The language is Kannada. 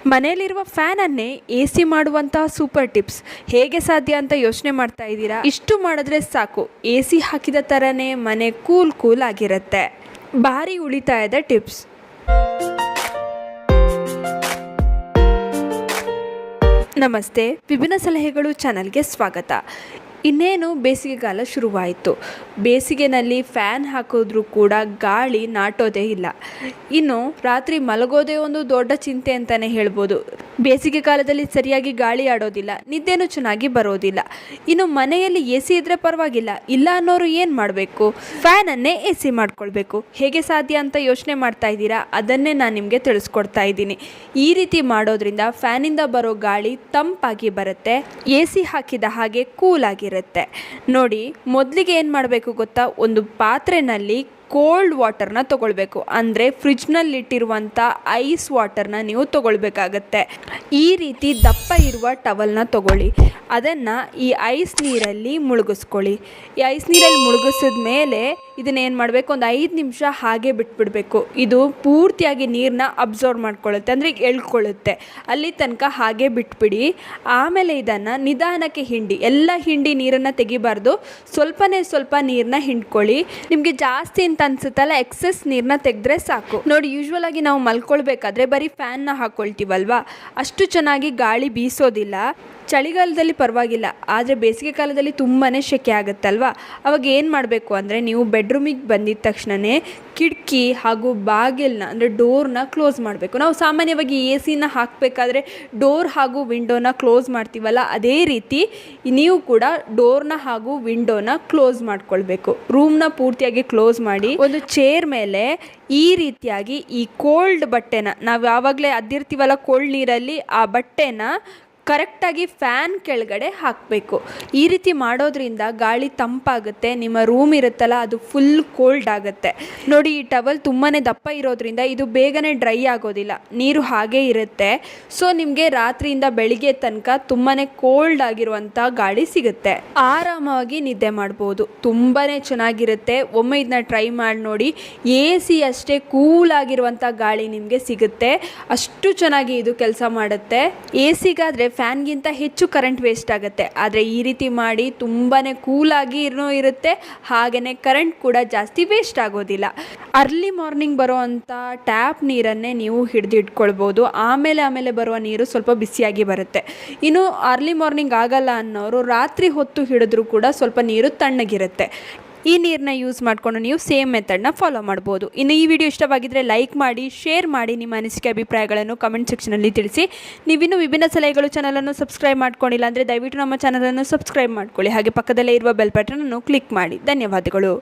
ಮನೆಯಲ್ಲಿರುವ ಫ್ಯಾನನ್ನೇ ಎ ಸಿ ಮಾಡುವಂತಹ ಸೂಪರ್ ಟಿಪ್ಸ್ ಹೇಗೆ ಸಾಧ್ಯ ಅಂತ ಯೋಚನೆ ಮಾಡ್ತಾ ಇದ್ದೀರಾ? ಇಷ್ಟು ಮಾಡಿದ್ರೆ ಸಾಕು, ಎ ಸಿ ಹಾಕಿದ ಥರನೇ ಮನೆ ಕೂಲ್ ಆಗಿರುತ್ತೆ. ಭಾರಿ ಉಳಿತಾಯದ ಟಿಪ್ಸ್. ನಮಸ್ತೆ, ವಿಭಿನ್ನ ಸಲಹೆಗಳು ಚಾನಲ್ಗೆ ಸ್ವಾಗತ. ಇನ್ನೇನು ಬೇಸಿಗೆಗಾಲ ಶುರುವಾಯಿತು. ಬೇಸಿಗೆನಲ್ಲಿ ಫ್ಯಾನ್ ಹಾಕಿದ್ರೂ ಕೂಡ ಗಾಳಿ ನಾಟೋದೇ ಇಲ್ಲ. ಇನ್ನು ರಾತ್ರಿ ಮಲಗೋದೇ ಒಂದು ದೊಡ್ಡ ಚಿಂತೆ ಅಂತಲೇ ಹೇಳ್ಬೋದು. ಬೇಸಿಗೆ ಕಾಲದಲ್ಲಿ ಸರಿಯಾಗಿ ಗಾಳಿ ಆಡೋದಿಲ್ಲ, ನಿದ್ದೆನೂ ಚೆನ್ನಾಗಿ ಬರೋದಿಲ್ಲ. ಇನ್ನು ಮನೆಯಲ್ಲಿ ಎ ಸಿ ಇದ್ದರೆ ಪರವಾಗಿಲ್ಲ, ಇಲ್ಲ ಅನ್ನೋರು ಏನು ಮಾಡಬೇಕು? ಫ್ಯಾನನ್ನೇ ಎ ಸಿ ಮಾಡ್ಕೊಳ್ಬೇಕು. ಹೇಗೆ ಸಾಧ್ಯ ಅಂತ ಯೋಚನೆ ಮಾಡ್ತಾ ಇದ್ದೀರಾ? ಅದನ್ನೇ ನಾನು ನಿಮಗೆ ತಿಳಿಸ್ಕೊಡ್ತಾ ಇದ್ದೀನಿ. ಈ ರೀತಿ ಮಾಡೋದ್ರಿಂದ ಫ್ಯಾನಿಂದ ಬರೋ ಗಾಳಿ ತಂಪಾಗಿ ಬರುತ್ತೆ, ಎ ಸಿ ಹಾಕಿದ ಹಾಗೆ ಕೂಲಾಗಿರುತ್ತೆ. ನೋಡಿ, ಮೊದಲಿಗೆ ಏನು ಮಾಡಬೇಕು ಗೊತ್ತಾ? ಒಂದು ಪಾತ್ರೆಯಲ್ಲಿ ಕೋಲ್ಡ್ ವಾಟರ್ನ ತೊಗೊಳ್ಬೇಕು. ಅಂದರೆ ಫ್ರಿಜ್ನಲ್ಲಿಟ್ಟಿರುವಂಥ ಐಸ್ ವಾಟರ್ನ ನೀವು ತೊಗೊಳ್ಬೇಕಾಗತ್ತೆ. ಈ ರೀತಿ ದಪ್ಪ ಇರುವ ಟವಲ್ನ ತೊಗೊಳ್ಳಿ. ಅದನ್ನು ಈ ಐಸ್ ನೀರಲ್ಲಿ ಮುಳುಗಿಸ್ಕೊಳ್ಳಿ. ಈ ಐಸ್ ನೀರಲ್ಲಿ ಮುಳುಗಿಸಿದ ಮೇಲೆ ಇದನ್ನೇನು ಮಾಡಬೇಕು, ಒಂದು 5 ನಿಮಿಷ ಹಾಗೆ ಬಿಟ್ಬಿಡಬೇಕು. ಇದು ಪೂರ್ತಿಯಾಗಿ ನೀರನ್ನ ಅಬ್ಸರ್ವ್ ಮಾಡ್ಕೊಳ್ಳುತ್ತೆ, ಅಂದರೆ ಎಳ್ಕೊಳ್ಳುತ್ತೆ. ಅಲ್ಲಿ ತನಕ ಹಾಗೆ ಬಿಟ್ಬಿಡಿ. ಆಮೇಲೆ ಇದನ್ನು ನಿಧಾನಕ್ಕೆ ಹಿಂಡಿ. ಎಲ್ಲ ಹಿಂಡಿ ನೀರನ್ನು ತೆಗಿಬಾರ್ದು, ಸ್ವಲ್ಪ ನೀರನ್ನ ಹಿಂಡ್ಕೊಳ್ಳಿ. ನಿಮಗೆ ಜಾಸ್ತಿ ಅಂತ ಅನ್ಸುತ್ತಲ್ಲ, ಎಕ್ಸೆಸ್ ನೀರನ್ನ ತೆಗೆದ್ರೆ ಸಾಕು. ನೋಡಿ, ಯೂಶ್ವಲ್ ಆಗಿ ನಾವು ಮಲ್ಕೊಳ್ಬೇಕಾದ್ರೆ ಬರೀ ಫ್ಯಾನ್ನ ಹಾಕ್ಕೊಳ್ತೀವಲ್ವಾ, ಅಷ್ಟು ಚೆನ್ನಾಗಿ ಗಾಳಿ ಬೀಸೋದಿಲ್ಲ. ಚಳಿಗಾಲದಲ್ಲಿ ಪರವಾಗಿಲ್ಲ, ಆದರೆ ಬೇಸಿಗೆ ಕಾಲದಲ್ಲಿ ತುಂಬಾ ಸೆಕೆ ಆಗುತ್ತಲ್ವ. ಅವಾಗ ಏನು ಮಾಡಬೇಕು ಅಂದರೆ, ನೀವು ಬೆಡ್ರೂಮಿಗೆ ಬಂದಿದ್ದ ತಕ್ಷಣವೇ ಕಿಟಕಿ ಹಾಗೂ ಬಾಗಿಲನ್ನ, ಅಂದರೆ ಡೋರ್ನ ಕ್ಲೋಸ್ ಮಾಡಬೇಕು. ನಾವು ಸಾಮಾನ್ಯವಾಗಿ ಎ ಸಿನ ಹಾಕಬೇಕಾದ್ರೆ ಡೋರ್ ಹಾಗೂ ವಿಂಡೋನ ಕ್ಲೋಸ್ ಮಾಡ್ತೀವಲ್ಲ, ಅದೇ ರೀತಿ ನೀವು ಕೂಡ ಡೋರ್ನ ಹಾಗೂ ವಿಂಡೋನ ಕ್ಲೋಸ್ ಮಾಡ್ಕೊಳ್ಬೇಕು. ರೂಮ್ನ ಪೂರ್ತಿಯಾಗಿ ಕ್ಲೋಸ್ ಮಾಡಿ ಒಂದು ಚೇರ್ ಮೇಲೆ ಈ ರೀತಿಯಾಗಿ ಈ ಕೋಲ್ಡ್ ಬಟ್ಟೆನ, ನಾವು ಯಾವಾಗಲೇ ಅದ್ದಿರ್ತೀವಲ್ಲ ಕೋಲ್ಡ್ ನೀರಲ್ಲಿ, ಆ ಬಟ್ಟೆನ ಕರೆಕ್ಟಾಗಿ ಫ್ಯಾನ್ ಕೆಳಗಡೆ ಹಾಕಬೇಕು. ಈ ರೀತಿ ಮಾಡೋದ್ರಿಂದ ಗಾಳಿ ತಂಪಾಗುತ್ತೆ. ನಿಮ್ಮ ರೂಮ್ ಇರುತ್ತಲ್ಲ, ಅದು ಫುಲ್ ಕೋಲ್ಡ್ ಆಗುತ್ತೆ. ನೋಡಿ, ಈ ಟವಲ್ ತುಂಬಾ ದಪ್ಪ ಇರೋದ್ರಿಂದ ಇದು ಬೇಗನೆ ಡ್ರೈ ಆಗೋದಿಲ್ಲ, ನೀರು ಹಾಗೇ ಇರುತ್ತೆ. ಸೊ ನಿಮಗೆ ರಾತ್ರಿಯಿಂದ ಬೆಳಿಗ್ಗೆ ತನಕ ತುಂಬಾ ಕೋಲ್ಡ್ ಆಗಿರುವಂಥ ಗಾಳಿ ಸಿಗುತ್ತೆ. ಆರಾಮವಾಗಿ ನಿದ್ದೆ ಮಾಡ್ಬೋದು, ತುಂಬಾ ಚೆನ್ನಾಗಿರುತ್ತೆ. ಒಮ್ಮೆ ಇದನ್ನ ಟ್ರೈ ಮಾಡಿ ನೋಡಿ. ಎ ಸಿ ಅಷ್ಟೇ ಕೂಲ್ ಆಗಿರುವಂಥ ಗಾಳಿ ನಿಮಗೆ ಸಿಗುತ್ತೆ. ಅಷ್ಟು ಚೆನ್ನಾಗಿ ಇದು ಕೆಲಸ ಮಾಡುತ್ತೆ. ಎ ಸಿಗಾದರೆ ಫ್ಯಾನ್ಗಿಂತ ಹೆಚ್ಚು ಕರೆಂಟ್ ವೇಸ್ಟ್ ಆಗುತ್ತೆ, ಆದರೆ ಈ ರೀತಿ ಮಾಡಿ ತುಂಬಾ ಕೂಲಾಗಿ ಇರುತ್ತೆ. ಹಾಗೆಯೇ ಕರೆಂಟ್ ಕೂಡ ಜಾಸ್ತಿ ವೇಸ್ಟ್ ಆಗೋದಿಲ್ಲ. ಅರ್ಲಿ ಮಾರ್ನಿಂಗ್ ಬರುವಂಥ ಟ್ಯಾಪ್ ನೀರನ್ನೇ ನೀವು ಹಿಡಿದಿಟ್ಕೊಳ್ಬೋದು. ಆಮೇಲೆ ಬರುವ ನೀರು ಸ್ವಲ್ಪ ಬಿಸಿಯಾಗಿ ಬರುತ್ತೆ. ಇನ್ನು ಅರ್ಲಿ ಮಾರ್ನಿಂಗ್ ಆಗಲ್ಲ ಅನ್ನೋರು ರಾತ್ರಿ ಹೊತ್ತು ಹಿಡಿದ್ರೂ ಕೂಡ ಸ್ವಲ್ಪ ನೀರು ತಣ್ಣಗಿರುತ್ತೆ. ಈ ನೀರನ್ನ ಯೂಸ್ ಮಾಡಿಕೊಂಡು ನೀವು ಸೇಮ್ ಮೆಥಡ್ನ ಫಾಲೋ ಮಾಡ್ಬೋದು. ಇನ್ನು ಈ ವಿಡಿಯೋ ಇಷ್ಟವಾಗಿದ್ದರೆ ಲೈಕ್ ಮಾಡಿ, ಶೇರ್ ಮಾಡಿ. ನಿಮ್ಮ ಅನಿಸಿಕೆ ಅಭಿಪ್ರಾಯಗಳನ್ನು ಕಮೆಂಟ್ ಸೆಕ್ಷನಲ್ಲಿ ತಿಳಿಸಿ. ನೀವಿನ್ನೂ ವಿಭಿನ್ನ ಸಲಹೆಗಳು ಚಾನಲನ್ನು ಸಬ್ಸ್ಕ್ರೈಬ್ ಮಾಡ್ಕೊಂಡಿಲ್ಲ ಅಂದರೆ ದಯವಿಟ್ಟು ನಮ್ಮ ಚಾನಲನ್ನು ಸಬ್ಸ್ಕ್ರೈಬ್ ಮಾಡ್ಕೊಳ್ಳಿ. ಹಾಗೆ ಪಕ್ಕದಲ್ಲೇ ಇರುವ ಬೆಲ್ ಬಟನನ್ನು ಕ್ಲಿಕ್ ಮಾಡಿ. ಧನ್ಯವಾದಗಳು.